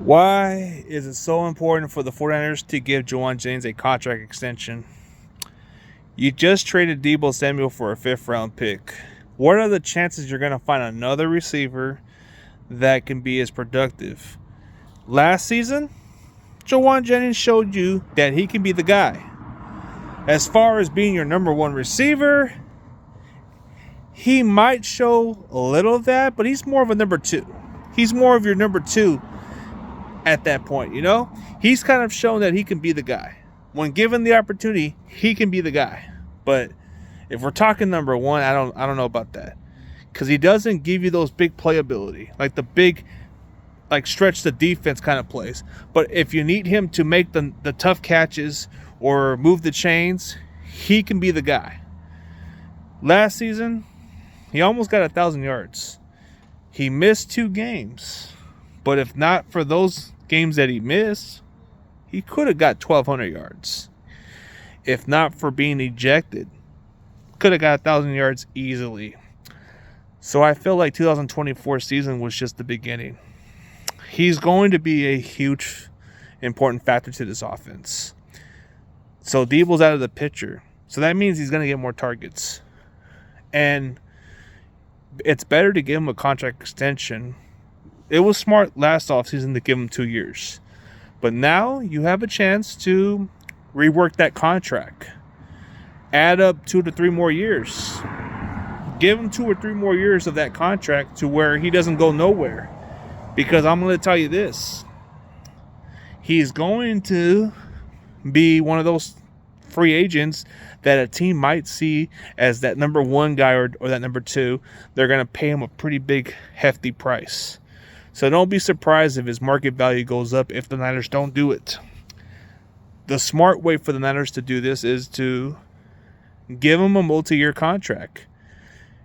Why is it so important for the 49ers to give Jauan Jennings a contract extension? You just traded Deebo Samuel for a 5th-round pick. What are the chances you're going to find another receiver that can be as productive? Last season, Jauan Jennings showed you that he can be the guy. As far as being your number one receiver, he might show a little of that, but he's more of a number two. He's more of your number two at that point, you know? He's kind of shown that he can be the guy. When given the opportunity, he can be the guy. But if we're talking number one, I don't know about that. Because he doesn't give you those big playability, like the big, like stretch the defense kind of plays. But if you need him to make the tough catches or move the chains, he can be the guy. Last season, he almost got 1,000 yards. He missed 2 games. But if not for those games that he missed, he could have got 1,200 yards. If not for being ejected, could have got 1,000 yards easily. So I feel like 2024 season was just the beginning. He's going to be a huge, important factor to this offense. So Deebo's out of the picture. So that means he's going to get more targets. And it's better to give him a contract extension. It was smart last offseason to give him 2 years. But now you have a chance to rework that contract. Add up 2 to 3 more years. Give him 2 or 3 more years of that contract to where he doesn't go nowhere. Because I'm going to tell you this. He's going to be one of those free agents that a team might see as that number one guy or that number two. They're going to pay him a pretty big, hefty price. So don't be surprised if his market value goes up if the Niners don't do it. The smart way for the Niners to do this is to give him a multi-year contract.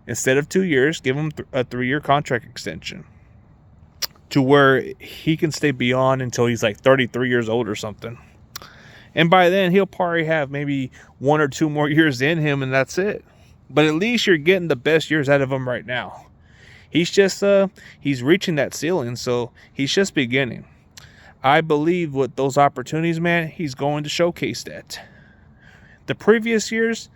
Instead of 2 years, give him a 3-year contract extension to where he can stay beyond until he's like 33 years old or something. And by then, he'll probably have maybe 1 or 2 more years in him, and that's it. But at least you're getting the best years out of him right now. He's just he's reaching that ceiling, so he's just beginning. I believe with those opportunities, man, he's going to showcase that. The previous years,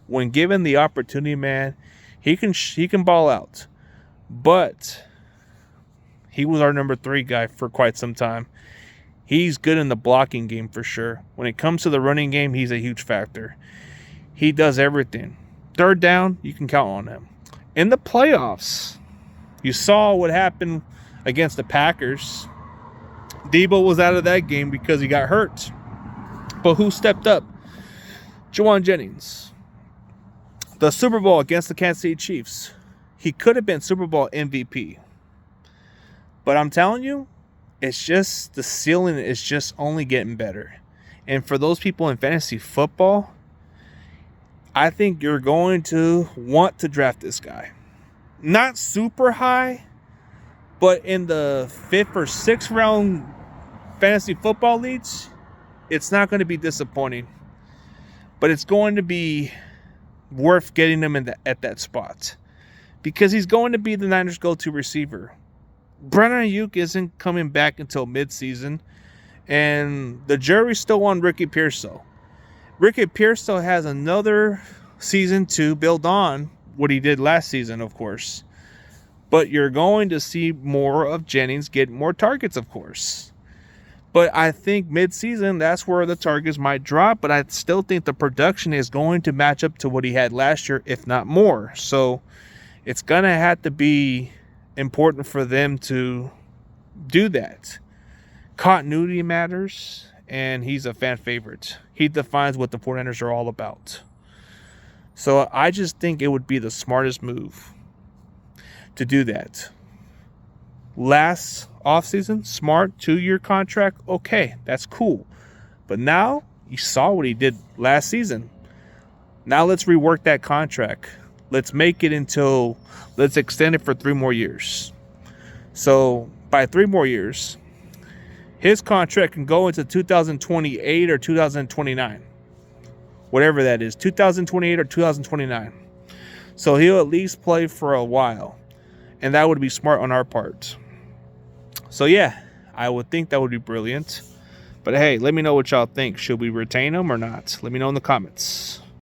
when given the opportunity, man, he can ball out. But he was our number 3 guy for quite some time. He's good in the blocking game for sure. When it comes to the running game, he's a huge factor. He does everything. 3rd down, you can count on him. In the playoffs, you saw what happened against the Packers. Deebo was out of that game because he got hurt. But who stepped up? Jauan Jennings. The Super Bowl against the Kansas City Chiefs. He could have been Super Bowl MVP. But I'm telling you, it's just the ceiling is just only getting better. And for those people in fantasy football, I think you're going to want to draft this guy. Not super high, but in the 5th or 6th round fantasy football leagues, it's not going to be disappointing. But it's going to be worth getting him at that spot. Because he's going to be the Niners' go-to receiver. Brandon Ayuk isn't coming back until midseason. And the jury's still on Ricky Pearsall. Ricky Pearsall has another season to build on what he did last season, of course. But you're going to see more of Jennings get more targets, of course. But I think midseason, that's where the targets might drop. But I still think the production is going to match up to what he had last year, if not more. So it's going to have to be important for them to do that. Continuity matters, and he's a fan favorite. He defines what the 49ers are all about. So I just think it would be the smartest move to do that. Last offseason, smart 2-year contract, okay, that's cool. But now, you saw what he did last season. Now let's rework that contract. Let's make it let's extend it for 3 more years. So by 3 more years, his contract can go into 2028 or 2029. Whatever that is, 2028 or 2029. So he'll at least play for a while. And that would be smart on our part. So yeah, I would think that would be brilliant. But hey, let me know what y'all think. Should we retain him or not? Let me know in the comments.